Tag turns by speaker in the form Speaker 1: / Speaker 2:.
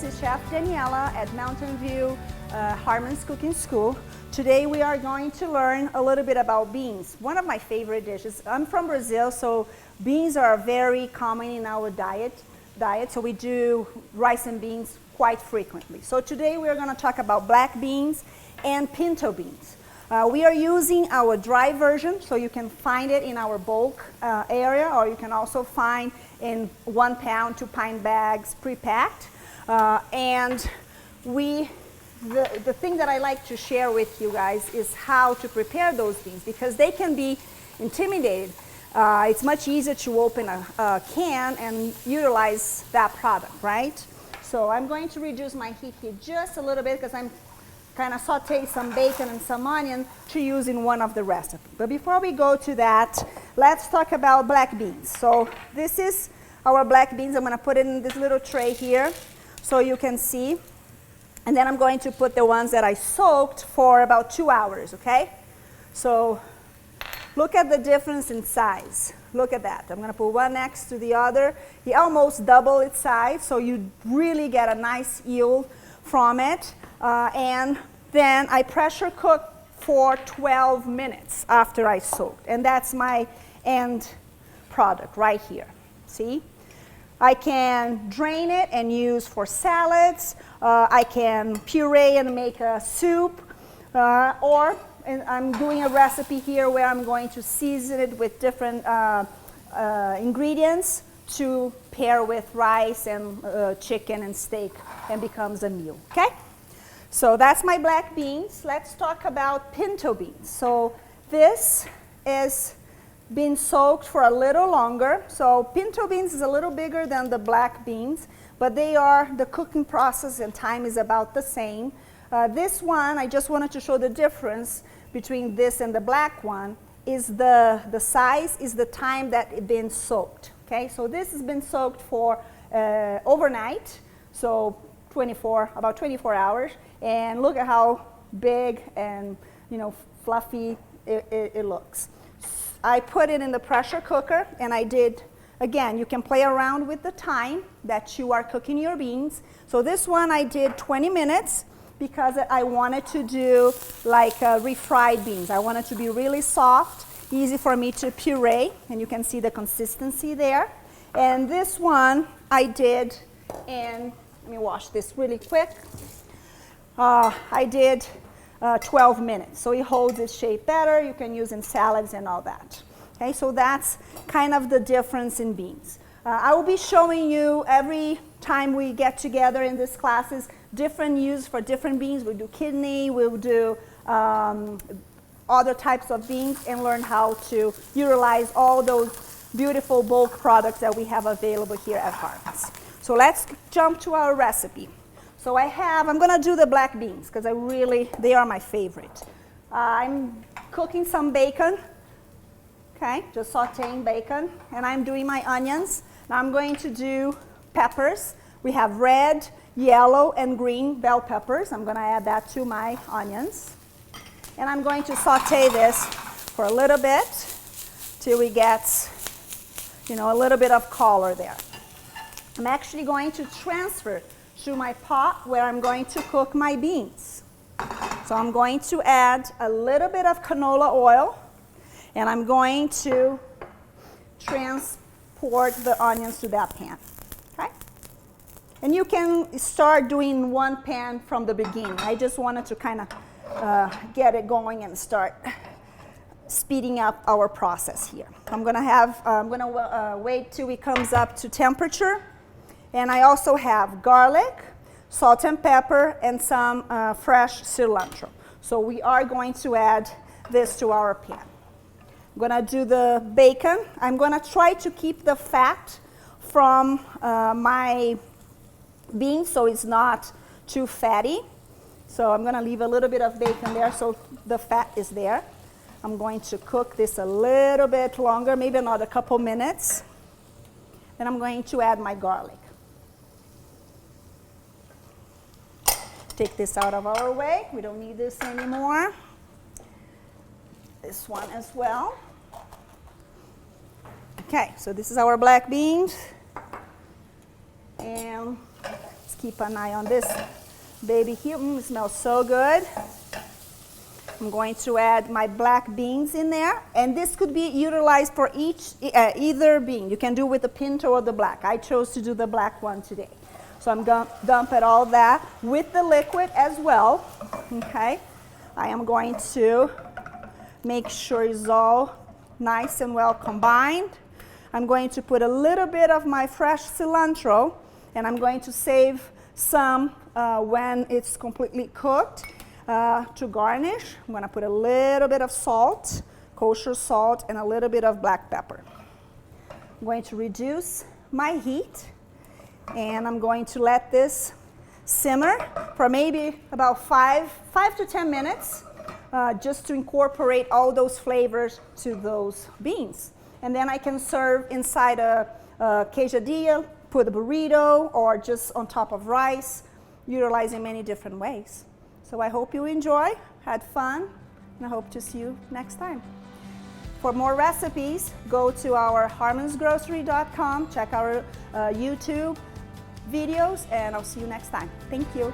Speaker 1: this is Chef Daniela at Mountain View Harmons Cooking School. Today we are going to learn a little bit about beans, one of my favorite dishes. I'm from Brazil, so beans are very common in our diet, so we do rice and beans quite frequently. So today we are going to talk about black beans and pinto beans. We are using our dry version, so you can find it in our bulk area, or you can also find in 1 pound, 2 pint bags pre-packed. And the thing that I like to share with you guys is how to prepare those beans, because they can be intimidated. It's much easier to open a can and utilize that product, right? So I'm going to reduce my heat here just a little bit because I'm kind of saute some bacon and some onion to use in one of the recipes. But before we go to that, let's talk about black beans. So this is our black beans. I'm going to put it in this little tray here so you can see. And then I'm going to put the ones that I soaked for about 2 hours, okay? So look at the difference in size. Look at that. I'm going to put one next to the other. It almost double its size, so you really get a nice yield from it. And then I pressure cook for 12 minutes after I soaked. And that's my end product right here. See? I can drain it and use for salads. I can puree and make a soup. And I'm doing a recipe here where I'm going to season it with different ingredients to pair with rice and chicken and steak and becomes a meal, okay? So that's my black beans. Let's talk about pinto beans. So this is been soaked for a little longer. So pinto beans is a little bigger than the black beans, but the cooking process and time is about the same. This one, I just wanted to show the difference between this and the black one, is the size, is the time that it's been soaked. Okay, so this has been soaked for overnight, so about 24 hours, and look at how big and fluffy it looks. I put it in the pressure cooker, and I did, again, you can play around with the time that you are cooking your beans. So this one I did 20 minutes because I wanted to do like refried beans. I wanted to be really soft, easy for me to puree, and you can see the consistency there. And this one I did in, let me wash this really quick. I did 12 minutes, so it holds its shape better. You can use in salads and all that. Okay, so that's kind of the difference in beans. I will be showing you every time we get together in these classes different use for different beans. We'll do kidney, we'll do other types of beans, and learn how to utilize all those beautiful bulk products that we have available here at Harmons. So let's jump to our recipe. So I'm going to do the black beans because they are my favorite. I'm cooking some bacon, okay, just sauteing bacon, and I'm doing my onions. Now I'm going to do peppers. We have red, yellow, and green bell peppers. I'm going to add that to my onions. And I'm going to saute this for a little bit till we get, a little bit of color there. I'm actually going to transfer to my pot where I'm going to cook my beans. So I'm going to add a little bit of canola oil, and I'm going to transport the onions to that pan. Okay? And you can start doing one pan from the beginning. I just wanted to kind of get it going and start speeding up our process here. I'm going to wait till it comes up to temperature. And I also have garlic, salt and pepper, and some fresh cilantro. So we are going to add this to our pan. I'm going to do the bacon. I'm going to try to keep the fat from my beans so it's not too fatty. So I'm going to leave a little bit of bacon there so the fat is there. I'm going to cook this a little bit longer, maybe another couple minutes. Then I'm going to add my garlic. Take this out of our way. We don't need this anymore. This one as well. Okay, so this is our black beans. And Let's keep an eye on this baby here. It smells so good. I'm going to add my black beans in there, and this could be utilized for either bean. You can do with the pinto or the black. I chose to do the black one today. So I'm going to dump it all that with the liquid as well, okay? I am going to make sure it's all nice and well combined. I'm going to put a little bit of my fresh cilantro, and I'm going to save some when it's completely cooked. To garnish, I'm going to put a little bit of salt, kosher salt, and a little bit of black pepper. I'm going to reduce my heat, and I'm going to let this simmer for maybe about 5 to 10 minutes, just to incorporate all those flavors to those beans. And then I can serve inside a quesadilla, put a burrito, or just on top of rice, utilizing many different ways. So I hope you enjoy, had fun, and I hope to see you next time. For more recipes, go to our harmonsgrocery.com, check our YouTube videos, and I'll see you next time. Thank you.